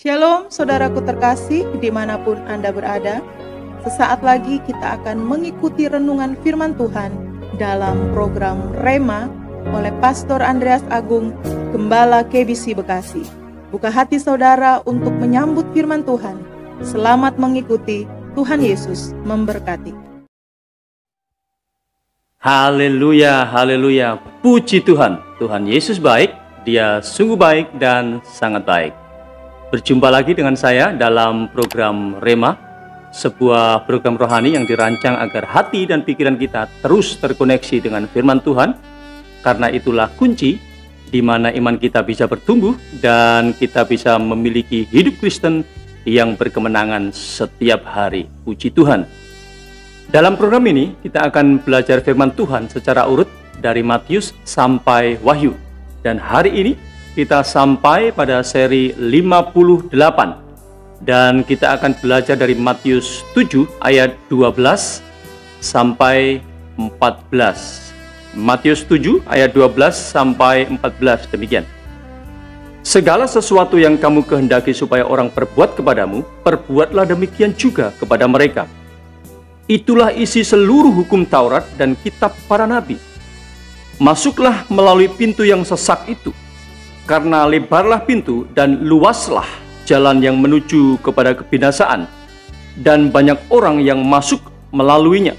Shalom saudaraku terkasih dimanapun Anda berada. Sesaat lagi kita akan mengikuti renungan firman Tuhan dalam program Rema oleh Pastor Andreas Agung, Gembala KBC Bekasi. Buka hati saudara untuk menyambut firman Tuhan. Selamat mengikuti, Tuhan Yesus memberkati. Haleluya, haleluya. Puji Tuhan. Tuhan Yesus baik, Dia sungguh baik dan sangat baik. Berjumpa lagi dengan saya dalam program Rema, sebuah program rohani yang dirancang agar hati dan pikiran kita terus terkoneksi dengan firman Tuhan. Karena itulah kunci di mana iman kita bisa bertumbuh dan kita bisa memiliki hidup Kristen yang berkemenangan setiap hari. Puji Tuhan. Dalam program ini kita akan belajar firman Tuhan secara urut dari Matius sampai Wahyu. Dan hari ini kita sampai pada seri 58 dan kita akan belajar dari Matius 7 ayat 12 sampai 14. Matius 7 ayat 12 sampai 14 demikian. Segala sesuatu yang kamu kehendaki supaya orang perbuat kepadamu, perbuatlah demikian juga kepada mereka. Itulah isi seluruh hukum Taurat dan kitab para nabi. Masuklah melalui pintu yang sesak itu, karena lebarlah pintu dan luaslah jalan yang menuju kepada kebinasaan, dan banyak orang yang masuk melaluinya.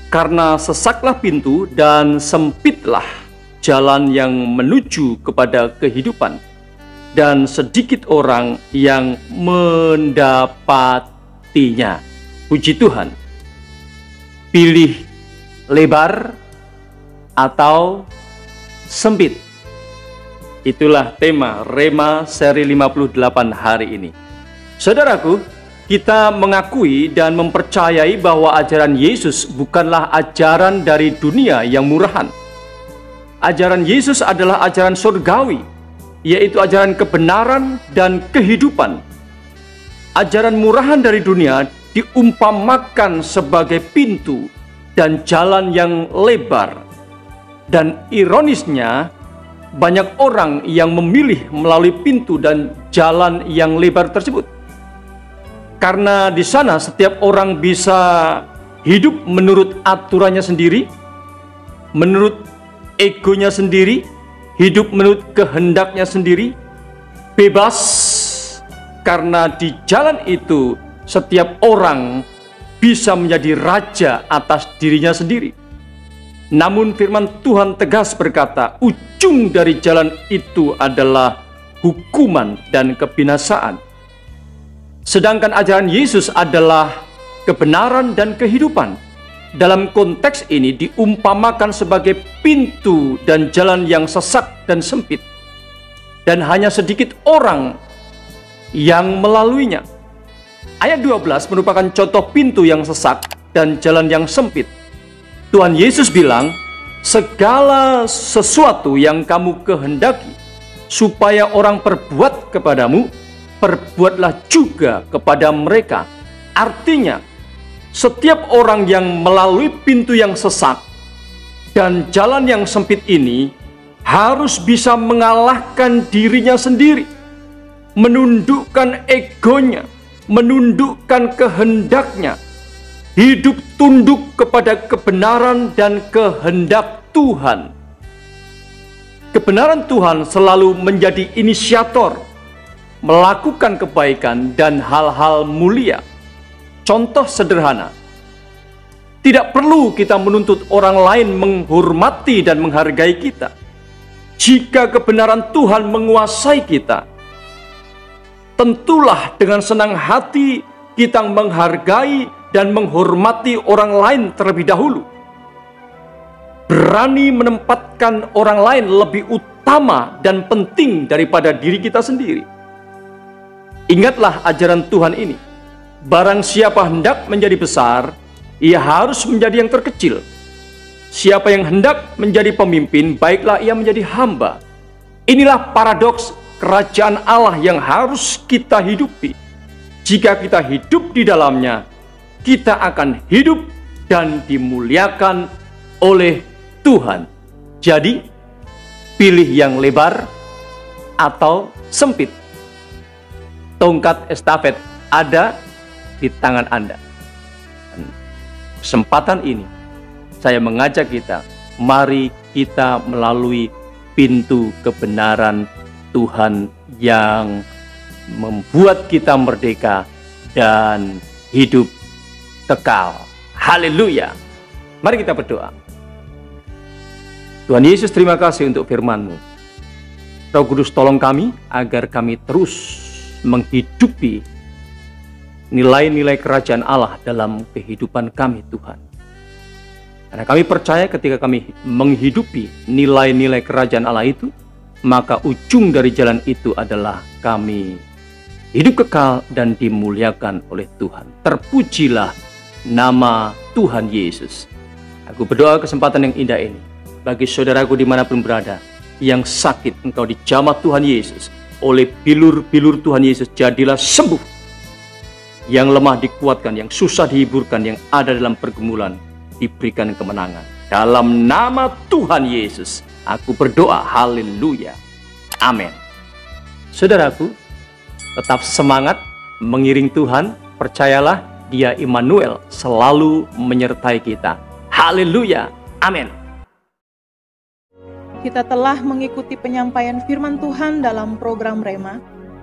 Karena sesaklah pintu dan sempitlah jalan yang menuju kepada kehidupan, dan sedikit orang yang mendapatinya. Puji Tuhan. Pilih lebar atau sempit. Itulah tema Rema seri 58 hari ini. Saudaraku, kita mengakui dan mempercayai bahwa ajaran Yesus bukanlah ajaran dari dunia yang murahan. Ajaran Yesus adalah ajaran surgawi, yaitu ajaran kebenaran dan kehidupan. Ajaran murahan dari dunia diumpamakan sebagai pintu dan jalan yang lebar. Dan ironisnya, banyak orang yang memilih melalui pintu dan jalan yang lebar tersebut. Karena di sana setiap orang bisa hidup menurut aturannya sendiri, menurut egonya sendiri, hidup menurut kehendaknya sendiri, bebas. Karena di jalan itu setiap orang bisa menjadi raja atas dirinya sendiri. Namun firman Tuhan tegas berkata, ujung dari jalan itu adalah hukuman dan kebinasaan. Sedangkan ajaran Yesus adalah kebenaran dan kehidupan. Dalam konteks ini diumpamakan sebagai pintu dan jalan yang sesak dan sempit. Dan hanya sedikit orang yang melaluinya. Ayat 12 merupakan contoh pintu yang sesak dan jalan yang sempit. Tuhan Yesus bilang, segala sesuatu yang kamu kehendaki supaya orang perbuat kepadamu, perbuatlah juga kepada mereka. Artinya, setiap orang yang melalui pintu yang sesak dan jalan yang sempit ini harus bisa mengalahkan dirinya sendiri, menundukkan egonya, menundukkan kehendaknya, hidup tunduk kepada kebenaran dan kehendak Tuhan. Kebenaran Tuhan selalu menjadi inisiator, melakukan kebaikan dan hal-hal mulia. Contoh sederhana, tidak perlu kita menuntut orang lain menghormati dan menghargai kita. Jika kebenaran Tuhan menguasai kita, tentulah dengan senang hati kita menghargai dan menghormati orang lain terlebih dahulu. Berani menempatkan orang lain lebih utama dan penting daripada diri kita sendiri. Ingatlah ajaran Tuhan ini. Barang siapa hendak menjadi besar, ia harus menjadi yang terkecil. Siapa yang hendak menjadi pemimpin, baiklah ia menjadi hamba. Inilah paradoks kerajaan Allah yang harus kita hidupi. Jika kita hidup di dalamnya, kita akan hidup dan dimuliakan oleh Tuhan. Jadi, pilih yang lebar atau sempit. tongkat estafet ada di tangan Anda. Dan kesempatan ini saya mengajak kita, mari kita melalui pintu kebenaran Tuhan yang membuat kita merdeka dan hidup kekal. Haleluya. Mari kita berdoa. Tuhan Yesus, terima kasih untuk firman-Mu. Roh Kudus, tolong kami agar kami terus menghidupi nilai-nilai kerajaan Allah dalam kehidupan kami, Tuhan. Karena kami percaya ketika kami menghidupi nilai-nilai kerajaan Allah itu, maka ujung dari jalan itu adalah kami hidup kekal dan dimuliakan oleh Tuhan. Terpujilah nama Tuhan Yesus. Aku berdoa kesempatan yang indah ini bagi saudaraku dimanapun berada yang sakit, engkau dijamah Tuhan Yesus. Oleh bilur-bilur Tuhan Yesus jadilah sembuh. Yang lemah dikuatkan, yang susah dihiburkan, yang ada dalam pergumulan diberikan kemenangan. Dalam nama Tuhan Yesus aku berdoa, haleluya, amin. Saudaraku, tetap semangat mengiring Tuhan. Percayalah, Dia Immanuel selalu menyertai kita. Haleluya, amin. Kita telah mengikuti penyampaian firman Tuhan dalam program Rema.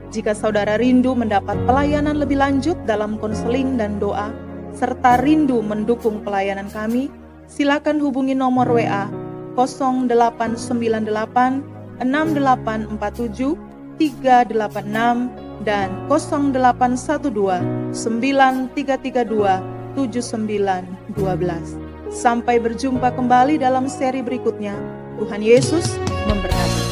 Jika saudara rindu mendapat pelayanan lebih lanjut dalam konseling dan doa, serta rindu mendukung pelayanan kami, silakan hubungi nomor WA 0898 6847 386 dan 0812 9332 7912. Sampai berjumpa kembali dalam seri berikutnya. Tuhan Yesus memberkati.